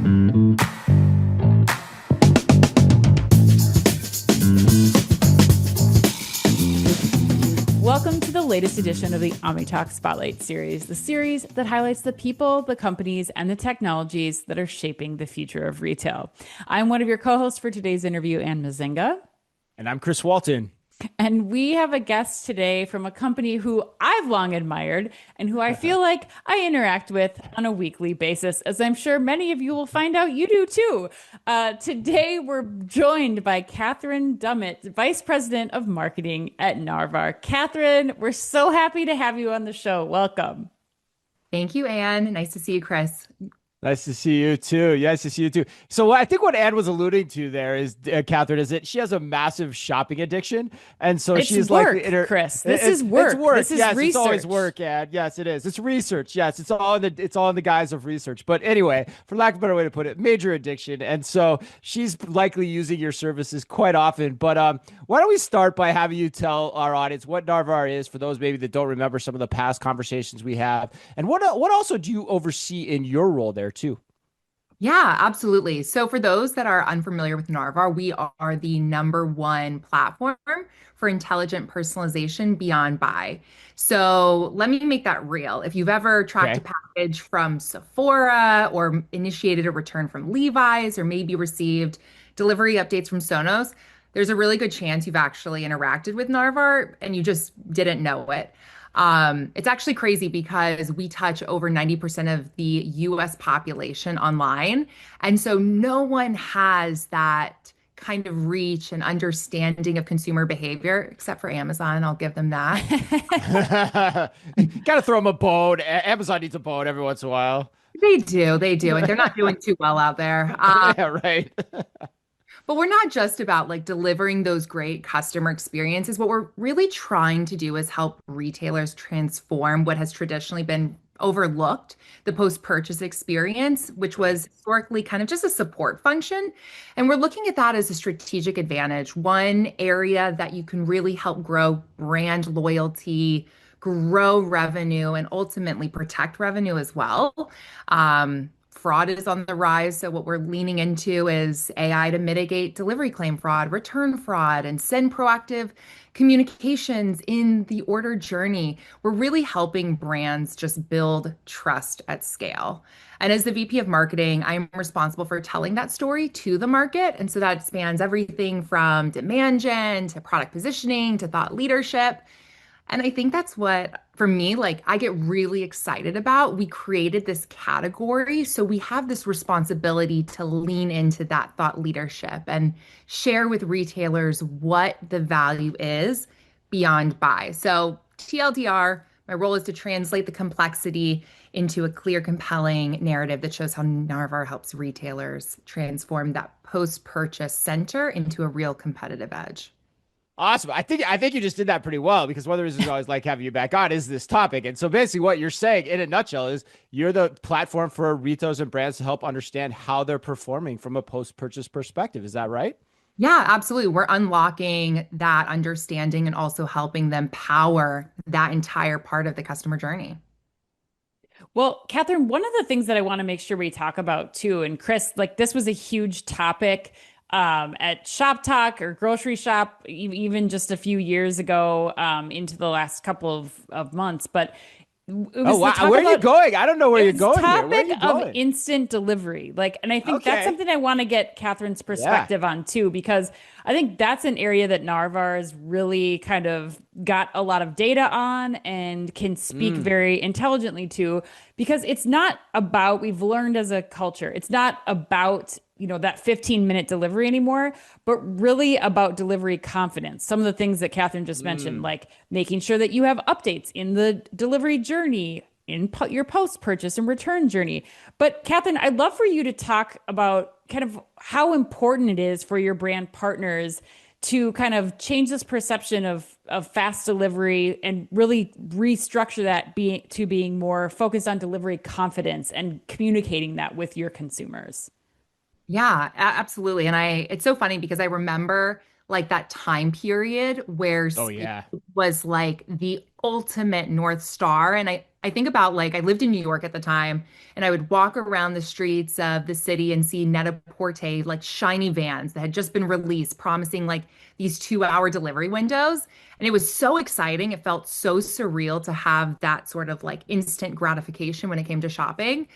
Welcome to the latest edition of the OmniTalk Spotlight series, the series that highlights the people, the companies, and the technologies that are shaping the future of retail. I'm one of your co-hosts for today's interview, Ann Mazinga. And I'm Chris Walton. And we have a guest today from a company who I've long admired and who I feel like I interact with on a weekly basis, as I'm sure many of you will find out you do too. Today, we're joined by Catherine Dummitt, Vice President of Marketing at Narvar. Catherine, we're so happy to have you on the show. Welcome. Thank you, Anne. Nice to see you, Chris. Nice to see you too. Yes, to see you too. So I think what Anne was alluding to there is, Catherine, is that she has a massive shopping addiction, and so It's she's work, like, Chris. This is work. It's work. This is yes, research. it's always work, Anne. Yes, it is. It's research. Yes, it's all in the guise of research. But anyway, for lack of a better way to put it, major addiction, and so she's likely using your services quite often. But why don't we start by having you tell our audience what Narvar is, for those maybe that don't remember some of the past conversations we have, and what also do you oversee in your role there too? Yeah, absolutely. So for those that are unfamiliar with Narvar, we are the #1 platform for intelligent personalization beyond buy. So let me make that real. If you've ever tracked a Okay. package from Sephora or initiated a return from Levi's or maybe received delivery updates from Sonos, there's a really good chance you've actually interacted with Narvar and you just didn't know it. It's actually crazy because we touch over 90% of the US population online. And so no one has that kind of reach and understanding of consumer behavior, except for Amazon. I'll give them that. Gotta throw them a bone. Amazon needs a bone every once in a while. They do. And they're not doing too well out there. Yeah, right. But we're not just about like delivering those great customer experiences. What we're really trying to do is help retailers transform what has traditionally been overlooked, the post-purchase experience, which was historically kind of just a support function. And we're looking at that as a strategic advantage, one area that you can really help grow brand loyalty, grow revenue, and ultimately protect revenue as well. Fraud is on the rise. So, what we're leaning into is AI to mitigate delivery claim fraud, return fraud, and send proactive communications in the order journey. We're really helping brands just build trust at scale. And as the VP of marketing, I'm responsible for telling that story to the market. And so that spans everything from demand gen to product positioning to thought leadership. And I think that's what, for me, like I get really excited about. We created this category, so we have this responsibility to lean into that thought leadership and share with retailers what the value is beyond buy. So, TLDR, my role is to translate the complexity into a clear, compelling narrative that shows how Narvar helps retailers transform that post-purchase center into a real competitive edge. Awesome. I think you just did that pretty well, because one of the reasons I always like having you back on is this topic. And so basically what you're saying in a nutshell is you're the platform for retailers and brands to help understand how they're performing from a post-purchase perspective. Is that right? Yeah, absolutely. We're unlocking that understanding and also helping them power that entire part of the customer journey. Well, Catherine, one of the things that I want to make sure we talk about too, and Chris, like this was a huge topic at Shop Talk or Grocery Shop, even just a few years ago, into the last couple of months. But it Oh, was the wow. talk Where are you about going? I don't know where it you're was going here. Where are topic you of going? instant delivery. Like, and I think that's Okay. something I want to get Catherine's Yeah. perspective on too, because I think that's an area that Narvar's really kind of got a lot of data on and can speak Mm. very intelligently to, because it's not about, we've learned as a culture, it's not about, that 15-minute delivery anymore, but really about delivery confidence. Some of the things that Catherine just mentioned, Mm. like making sure that you have updates in the delivery journey, in your post purchase and return journey. But Catherine, I'd love for you to talk about kind of how important it is for your brand partners to kind of change this perception of fast delivery and really restructure that being more focused on delivery confidence and communicating that with your consumers. Yeah, absolutely. And it's so funny because I remember like that time period where Oh, it yeah. was like the ultimate North Star. And I think about like I lived in New York at the time, and I would walk around the streets of the city and see Net-a-Porter, like shiny vans that had just been released, promising like these 2-hour delivery windows. And it was so exciting. It felt so surreal to have that sort of like instant gratification when it came to shopping.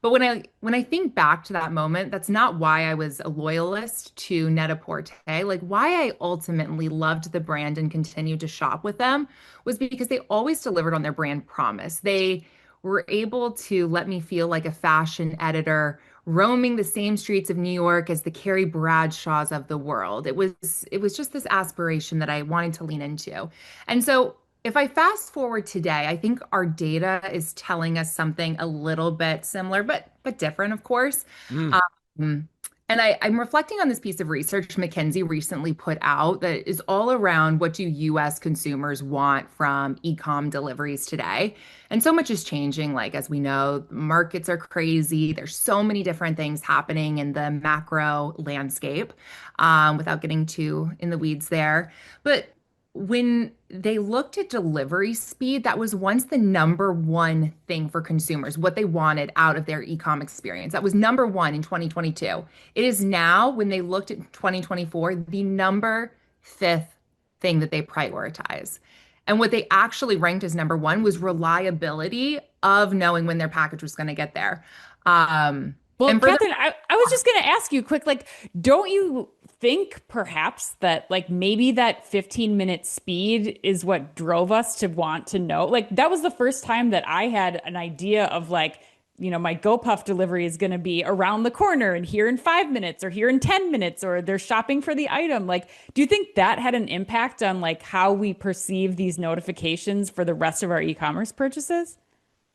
But when I think back to that moment, that's not why I was a loyalist to Net-a-Porter. Like why I ultimately loved the brand and continued to shop with them was because they always delivered on their brand promise. They were able to let me feel like a fashion editor roaming the same streets of New York as the Carrie Bradshaws of the world. It was just this aspiration that I wanted to lean into. And so if I fast forward today, I think our data is telling us something a little bit similar, but different, of course. Mm. Um, and I'm reflecting on this piece of research McKinsey recently put out that is all around what do US consumers want from e-com deliveries today. And so much is changing. Like, as we know, markets are crazy. There's so many different things happening in the macro landscape, without getting too in the weeds there. But when they looked at delivery speed, that was once the number one thing for consumers, what they wanted out of their e-com experience. That was number one in 2022. It is now, when they looked at 2024, the number fifth thing that they prioritize. And what they actually ranked as number one was reliability of knowing when their package was going to get there. Well, And for the Catherine, I was just going to ask you quick, like, don't you think perhaps that like maybe that 15-minute speed is what drove us to want to know? Like that was the first time that I had an idea of like, my GoPuff delivery is going to be around the corner and here in 5 minutes or here in 10 minutes, or they're shopping for the item. Like, do you think that had an impact on like how we perceive these notifications for the rest of our e-commerce purchases?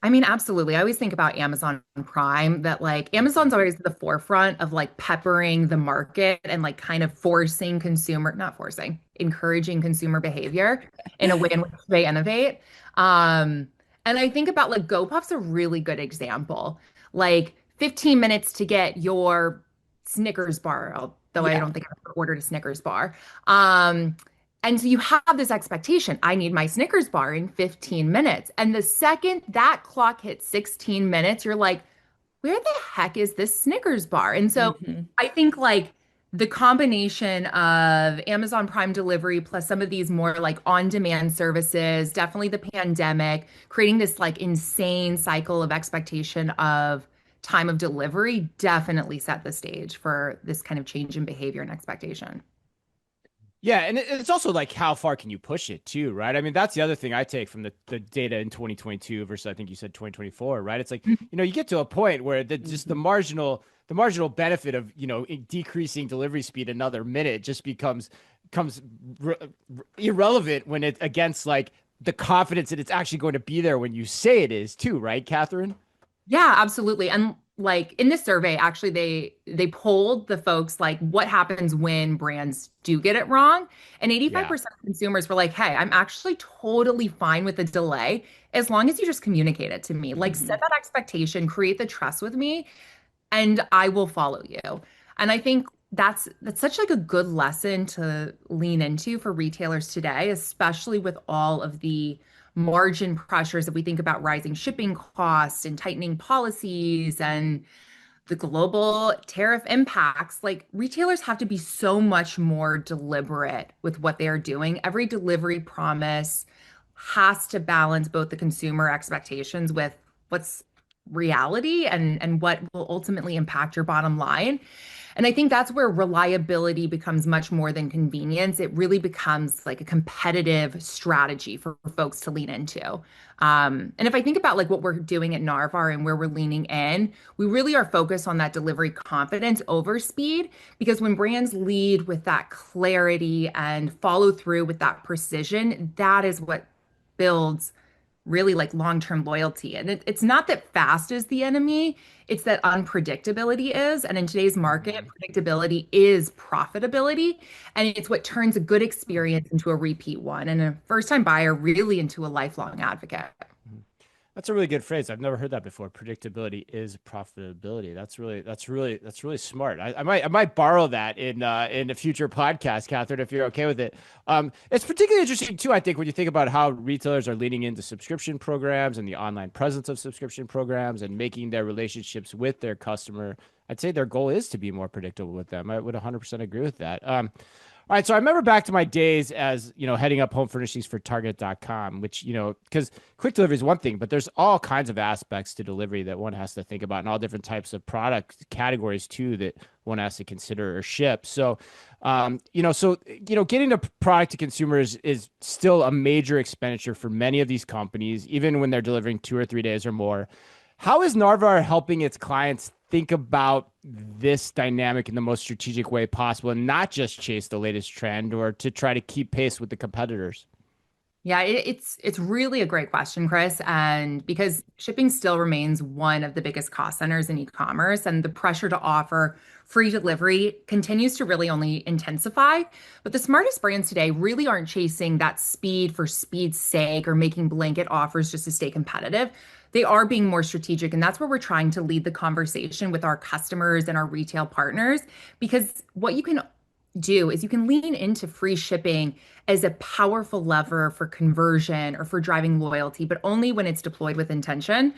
I mean, absolutely. I always think about Amazon Prime, that like Amazon's always at the forefront of like peppering the market and like kind of forcing consumer, not forcing, encouraging consumer behavior in a way in which they innovate. Um, and I think about like GoPuff's a really good example. Like 15 minutes to get your Snickers bar, although I Yeah. don't think I've ever ordered a Snickers bar. Um, and so you have this expectation. I need my Snickers bar in 15 minutes. And the second that clock hits 16 minutes, you're like, where the heck is this Snickers bar? And so Hmm. I think like the combination of Amazon Prime delivery plus some of these more like on-demand services, definitely the pandemic, creating this like insane cycle of expectation of time of delivery definitely set the stage for this kind of change in behavior and expectation. Yeah, and it's also like how far can you push it too, right? I mean, that's the other thing I take from the data in 2022 versus I think you said 2024, right? It's like, you get to a point where just Hmm. the marginal benefit of, decreasing delivery speed another minute just becomes r irrelevant when it's against like the confidence that it's actually going to be there when you say it is too, right, Catherine? Yeah, absolutely. And like in this survey, actually they polled the folks like what happens when brands do get it wrong. And Yeah. 85% of consumers were like, "Hey, I'm actually totally fine with the delay as long as you just communicate it to me. Like set Hmm. that expectation, create the trust with me, and I will follow you." And I think that's such like a good lesson to lean into for retailers today, especially with all of the margin pressures that we think about rising shipping costs and tightening policies and the global tariff impacts. Like retailers have to be so much more deliberate with what they are doing. Every delivery promise has to balance both the consumer expectations with what's reality and what will ultimately impact your bottom line. And I think that's where reliability becomes much more than convenience. It really becomes like a competitive strategy for folks to lean into. And if I think about like what we're doing at Narvar and where we're leaning in, we really are focused on that delivery confidence over speed, because when brands lead with that clarity and follow through with that precision, that is what builds really like long-term loyalty. And it's not that fast is the enemy, it's that unpredictability is. And in today's market, Mhm. predictability is profitability. And it's what turns a good experience into a repeat one and a first-time buyer really into a lifelong advocate. That's a really good phrase. I've never heard that before. Predictability is profitability. That's really smart. I might borrow that in a future podcast, Catherine, if you're okay with it. It's particularly interesting too, I think, when you think about how retailers are leaning into subscription programs and the online presence of subscription programs and making their relationships with their customer. I'd say their goal is to be more predictable with them. I would 100% agree with that. All right, so I remember back to my days as, heading up home furnishings for Target.com, which, because quick delivery is one thing, but there's all kinds of aspects to delivery that one has to think about, and all different types of product categories too that one has to consider or ship. So, getting a product to consumers is still a major expenditure for many of these companies, even when they're delivering 2 or 3 days or more. How is Narvar helping its clients think about this dynamic in the most strategic way possible and not just chase the latest trend or to try to keep pace with the competitors? Yeah, it's really a great question, Chris. And because shipping still remains one of the biggest cost centers in e-commerce, and the pressure to offer free delivery continues to really only intensify. But the smartest brands today really aren't chasing that speed for speed's sake or making blanket offers just to stay competitive. They are being more strategic, and that's where we're trying to lead the conversation with our customers and our retail partners. Because what you can do is you can lean into free shipping as a powerful lever for conversion or for driving loyalty, but only when it's deployed with intention.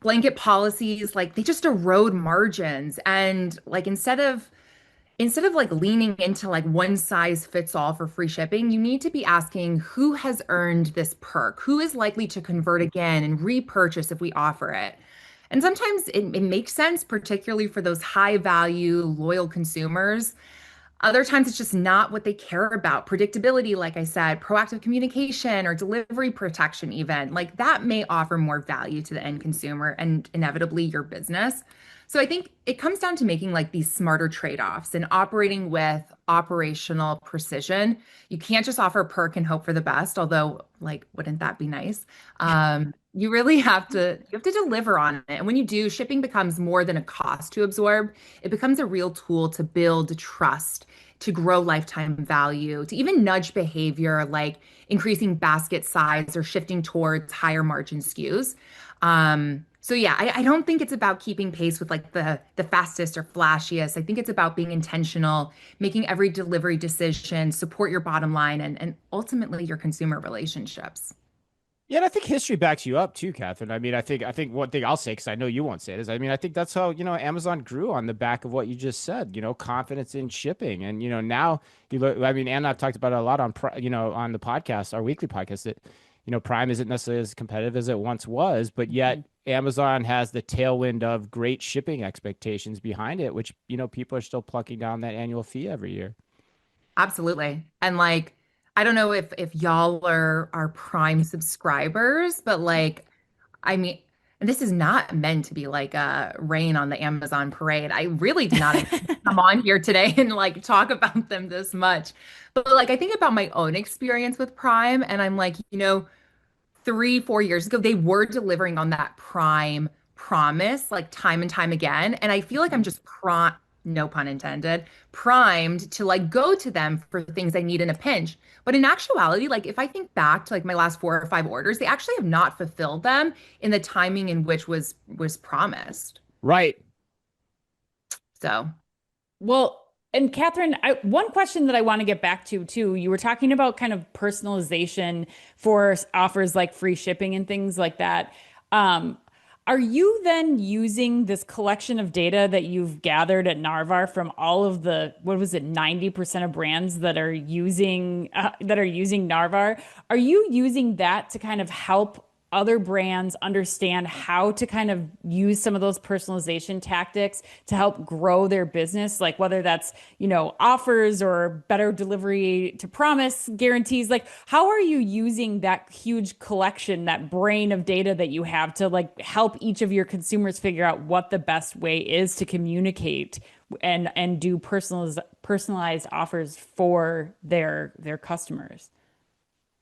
Blanket policies, like they just erode margins. And like instead of like leaning into like one size fits all for free shipping, you need to be asking who has earned this perk, who is likely to convert again and repurchase if we offer it. And sometimes it makes sense, particularly for those high value, loyal consumers. Other times it's just not what they care about. Predictability, like I said, proactive communication or delivery protection, even like that may offer more value to the end consumer and inevitably your business. So I think it comes down to making like these smarter trade-offs and operating with operational precision. You can't just offer a perk and hope for the best, although like wouldn't that be nice? You really have to deliver on it. And when you do, shipping becomes more than a cost to absorb. It becomes a real tool to build trust, to grow lifetime value, to even nudge behavior like increasing basket size or shifting towards higher margin SKUs. So yeah, I don't think it's about keeping pace with like the fastest or flashiest. I think it's about being intentional, making every delivery decision, support your bottom line and ultimately your consumer relationships. Yeah, and I think history backs you up too, Catherine. I think one thing I'll say, because I know you won't say it, is I think that's how, Amazon grew on the back of what you just said, confidence in shipping. And, now you look, Ann and I've talked about it a lot on the podcast, our weekly podcast, that, Prime isn't necessarily as competitive as it once was, but yet Amazon has the tailwind of great shipping expectations behind it, which, people are still plucking down that annual fee every year. Absolutely. And like, I don't know if y'all are Prime subscribers, but like, I mean, and this is not meant to be like a rain on the Amazon parade. I really did not intend to come on here today and like talk about them this much. But like, I think about my own experience with Prime, and I'm like, 3, 4 years ago, they were delivering on that Prime promise like time and time again. And I feel like I'm just no pun intended, primed to like go to them for things I need in a pinch. But in actuality, like if I think back to like my last 4 or 5 orders, they actually have not fulfilled them in the timing in which was promised. Right. So Well, and Catherine, one question that I want to get back to too, you were talking about kind of personalization for offers like free shipping and things like that. Um, are you then using this collection of data that you've gathered at Narvar from all of the, what was it, 90% of brands that are using Narvar? Are you using that to kind of help other brands understand how to kind of use some of those personalization tactics to help grow their business, like whether that's, offers or better delivery to promise guarantees? Like, how are you using that huge collection, that brain of data that you have to like help each of your consumers figure out what the best way is to communicate and do personalized offers for their customers?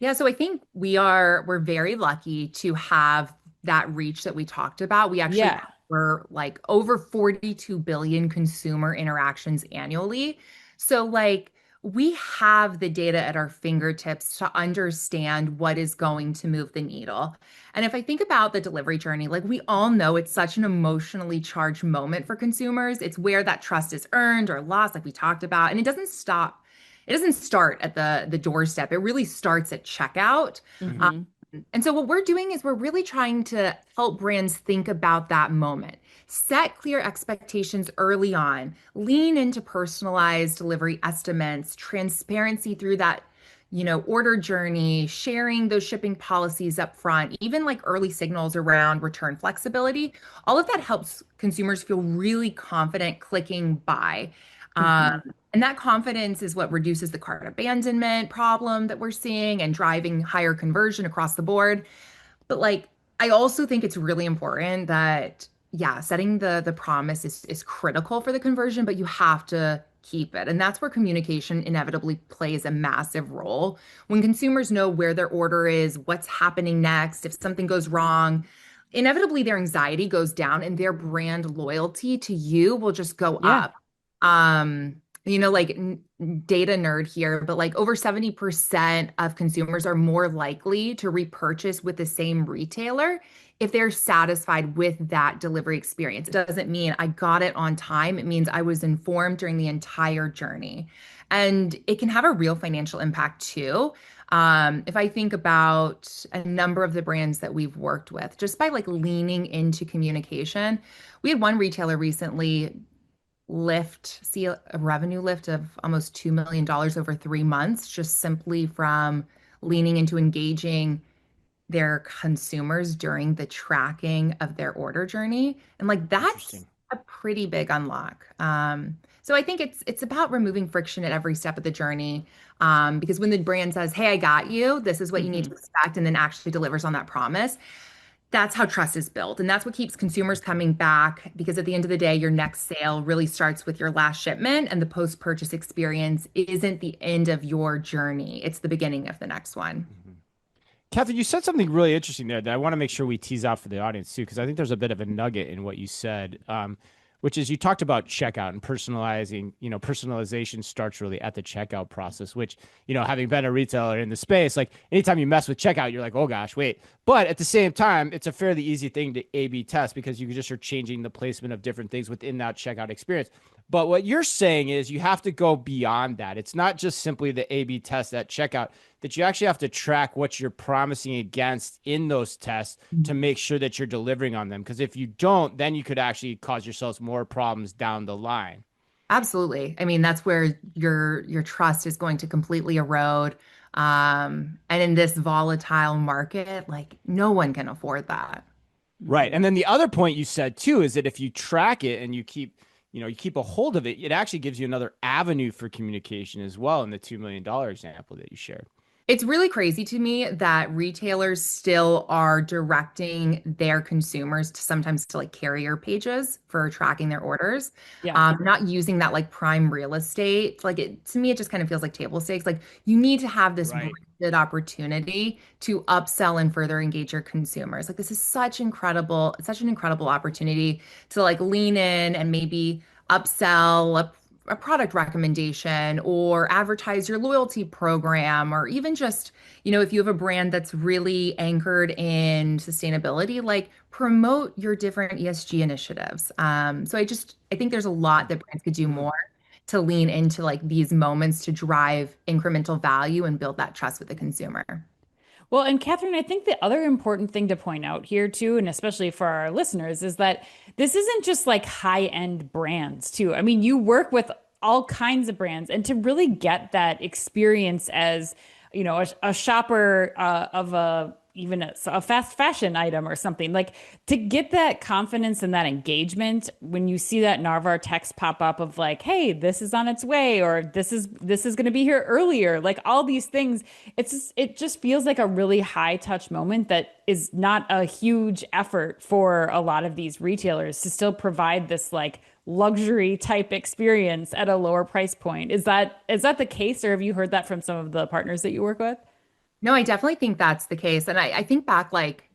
yeah, so I think we're very lucky to have that reach that we talked about. We actually Yeah. were like over 42 billion consumer interactions annually. So like we have the data at our fingertips to understand what is going to move the needle. And if I think about the delivery journey, like we all know it's such an emotionally charged moment for consumers. It's where that trust is earned or lost, like we talked about. And it doesn't stop. It doesn't start at the doorstep. It really starts at checkout. Um, Hmm. and so what we're doing is we're really trying to help brands think about that moment. Set clear expectations early on, lean into personalized delivery estimates, transparency through that, order journey, sharing those shipping policies up front, even like early signals around return flexibility. All of that helps consumers feel really confident clicking buy. Hmm. And that confidence is what reduces the cart abandonment problem that we're seeing and driving higher conversion across the board. But like, I also think it's really important that, yeah, setting the promise is critical for the conversion, but you have to keep it. And that's where communication inevitably plays a massive role. When consumers know where their order is, what's happening next, if something goes wrong, inevitably their anxiety goes down and their brand loyalty to you will just go Yeah. up. Like data nerd here, but like over 70% of consumers are more likely to repurchase with the same retailer if they're satisfied with that delivery experience. It doesn't mean I got it on time. It means I was informed during the entire journey. And it can have a real financial impact too. If I think about a number of the brands that we've worked with, just by like leaning into communication, we had one retailer recently see a revenue lift of almost $2 million over 3 months, just simply from leaning into engaging their consumers during the tracking of their order journey. And like that's Interesting. a pretty big unlock. So I think it's about removing friction at every step of the journey. Because when the brand says, "Hey, I got you. This is what you need to Hmm. expect," and then actually delivers on that promise, that's how trust is built. And that's what keeps consumers coming back because at the end of the day, your next sale really starts with your last shipment, and the post-purchase experience isn't the end of your journey. It's the beginning of the next one. Mhm. Catherine, you said something really interesting there that I want to make sure we tease out for the audience too, because I think there's a bit of a nugget in what you said, which is you talked about checkout and personalizing. Personalization starts really at the checkout process, which, having been a retailer in the space, like anytime you mess with checkout, you're like, oh gosh, wait. But at the same time, it's a fairly easy thing to A/B test because you just are changing the placement of different things within that checkout experience. But what you're saying is you have to go beyond that. It's not just simply the A/B test at checkout, that you actually have to track what you're promising against in those tests to make sure that you're delivering on them. Because if you don't, then you could actually cause yourselves more problems down the line. Absolutely. I mean, that's where your trust is going to completely erode. And in this volatile market, like no one can afford that. Right. Hmm. And then the other point you said too is that if you track it and you keep a hold of it, it actually gives you another avenue for communication as well in the $2 million example that you shared. It's really crazy to me that retailers still are directing their consumers to sometimes to like carrier pages for tracking their orders, Yeah. not using that like prime real estate. Like it to me, it just kind of feels like table stakes. Like you need to have this Right. branded opportunity to upsell and further engage your consumers. Like this is such an incredible opportunity to like lean in and maybe upsell a product recommendation or advertise your loyalty program or even just, if you have a brand that's really anchored in sustainability, like promote your different ESG initiatives. So I think there's a lot that brands could do Mhm. more to lean into like these moments to drive incremental value and build that trust with the consumer. Well, and Catherine, I think the other important thing to point out here too, and especially for our listeners, is that this isn't just like high-end brands too. I mean, you work with all kinds of brands, and to really get that experience as, a shopper of a fast fashion item or something, like to get that confidence and that engagement when you see that Narvar text pop up of like, hey, this is on its way, or this is going to be here earlier, like all these things, it just feels like a really high touch moment that is not a huge effort for a lot of these retailers to still provide this like luxury type experience at a lower price point. Is that the case, or have you heard that from some of the partners that you work with? No, I definitely think that's the case. And I think back like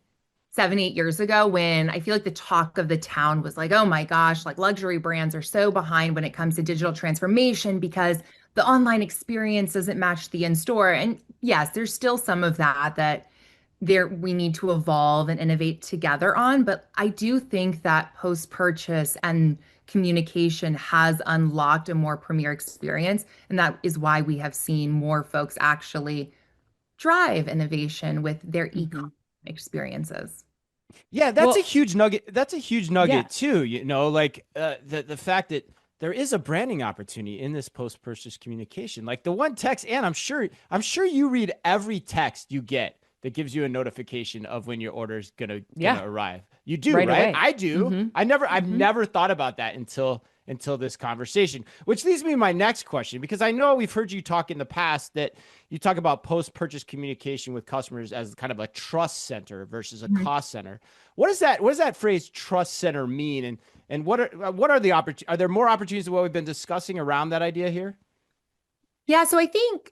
7, 8 years ago when I feel like the talk of the town was like, oh my gosh, like luxury brands are so behind when it comes to digital transformation because the online experience doesn't match the in-store. And yes, there's still some of that there we need to evolve and innovate together on. But I do think that post-purchase and communication has unlocked a more premier experience. And that is why we have seen more folks actually drive innovation with their e-com Mhm. experiences. Yeah, that's a Well, huge nugget. That's a huge yeah. nugget too. Like the fact that there is a branding opportunity in this post-purchase communication. Like the one text, and I'm sure you read every text you get that gives you a notification of when your order is gonna Yeah. arrive. You do, Right right? away. I do. Hmm. I've Hmm. never thought about that until this conversation, which leads me to my next question, because I know we've heard you talk in the past that you talk about post-purchase communication with customers as kind of a trust center versus a cost center. What does that phrase trust center mean? And what are the opportunities? Are there more opportunities than what we've been discussing around that idea here? Yeah, so I think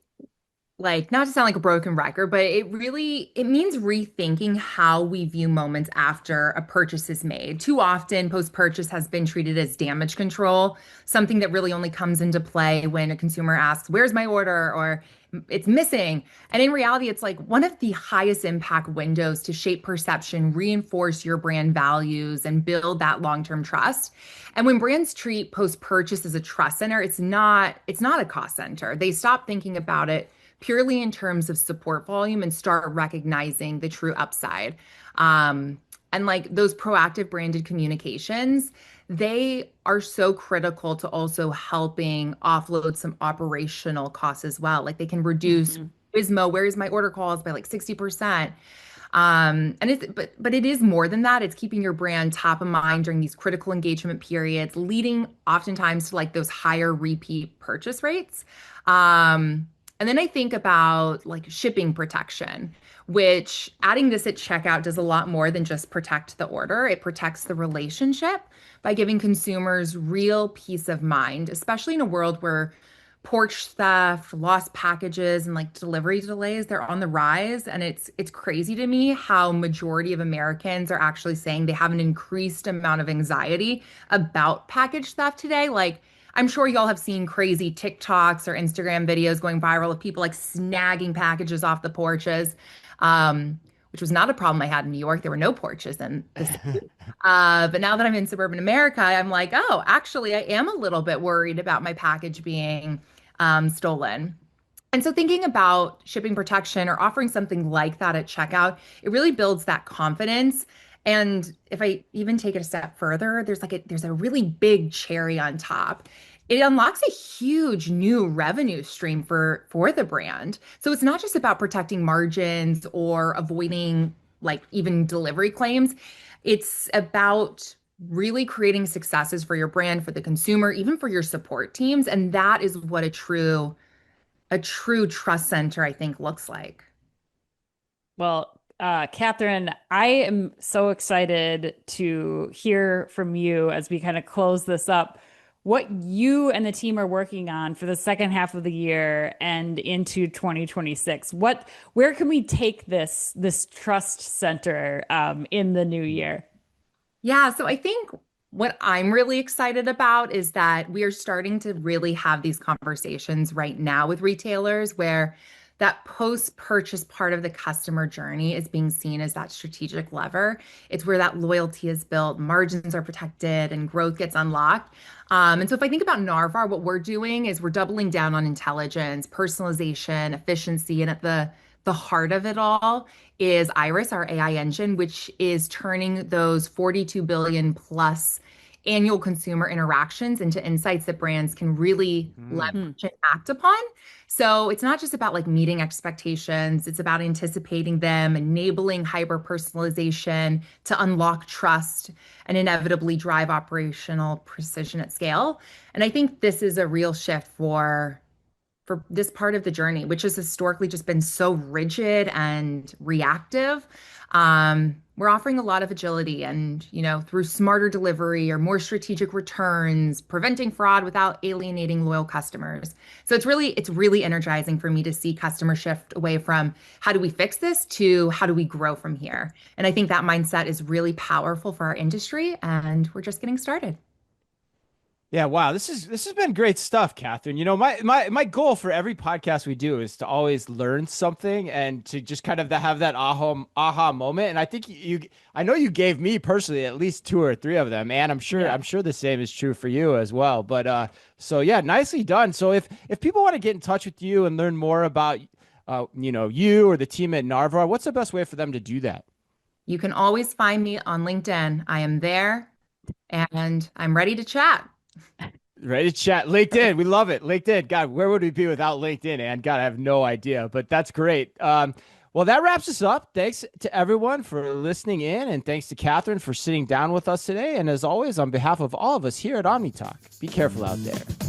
like not to sound like a broken record, but it means rethinking how we view moments after a purchase is made. Too often, post-purchase has been treated as damage control, something that really only comes into play when a consumer asks, "Where's my order?" or "It's missing." And in reality, it's like one of the highest impact windows to shape perception, reinforce your brand values, and build that long-term trust. And when brands treat post-purchase as a trust center, it's not a cost center. They stop thinking about it purely in terms of support volume and start recognizing the true upside. Um, and like those proactive branded communications, they are so critical to also helping offload some operational costs as well. Like they can reduce Hmm. Wismo, where is my order calls by like 60%. And but it is more than that. It's keeping your brand top of mind during these critical engagement periods, leading oftentimes to like those higher repeat purchase rates. And then I think about like shipping protection, which adding this at checkout does a lot more than just protect the order. It protects the relationship by giving consumers real peace of mind, especially in a world where porch theft, lost packages, and like delivery delays, they're on the rise. And it's crazy to me how majority of Americans are actually saying they have an increased amount of anxiety about package theft today. Like I'm sure y'all have seen crazy TikToks or Instagram videos going viral of people like snagging packages off the porches, which was not a problem I had in New York. There were no porches in the city. But now that I'm in suburban America, I'm like, oh, actually, I am a little bit worried about my package being stolen. And so thinking about shipping protection or offering something like that at checkout, it really builds that confidence. And if I even take it a step further, there's a really big cherry on top. It unlocks a huge new revenue stream for the brand. So it's not just about protecting margins or avoiding like even delivery claims. It's about really creating successes for your brand, for the consumer, even for your support teams. And that is what a true trust center, I think, looks like. Well, Catherine, I am so excited to hear from you as we kind of close this up, what you and the team are working on for the second half of the year and into 2026. Where can we take this trust center in the new year? Yeah, so I think what I'm really excited about is that we are starting to really have these conversations right now with retailers where that post-purchase part of the customer journey is being seen as that strategic lever. It's where that loyalty is built, margins are protected, and growth gets unlocked. And so if I think about Narvar, what we're doing is we're doubling down on intelligence, personalization, efficiency, and at the heart of it all is Iris, our AI engine, which is turning those 42 billion plus annual consumer interactions into insights that brands can really Hmm. Hmm. leverage and act upon. So it's not just about like meeting expectations, it's about anticipating them, enabling hyper personalization to unlock trust and inevitably drive operational precision at scale. And I think this is a real shift for this part of the journey, which has historically just been so rigid and reactive. We're offering a lot of agility and, through smarter delivery or more strategic returns, preventing fraud without alienating loyal customers. So it's really energizing for me to see customer shift away from how do we fix this to how do we grow from here. And I think that mindset is really powerful for our industry, and we're just getting started. Yeah, wow. This has been great stuff, Catherine. You know, my goal for every podcast we do is to always learn something and to just kind of have that aha moment. And I think I know you gave me personally at least two or three of them, and Yeah. I'm sure the same is true for you as well. But so yeah, nicely done. So if people want to get in touch with you and learn more about you or the team at Narvar, what's the best way for them to do that? You can always find me on LinkedIn. I am there and I'm ready to chat. Ready to chat. LinkedIn. We love it. LinkedIn. God, where would we be without LinkedIn? And God, I have no idea, but that's great. Well, that wraps us up. Thanks to everyone for listening in, and thanks to Catherine for sitting down with us today. And as always, on behalf of all of us here at OmniTalk, be careful out there.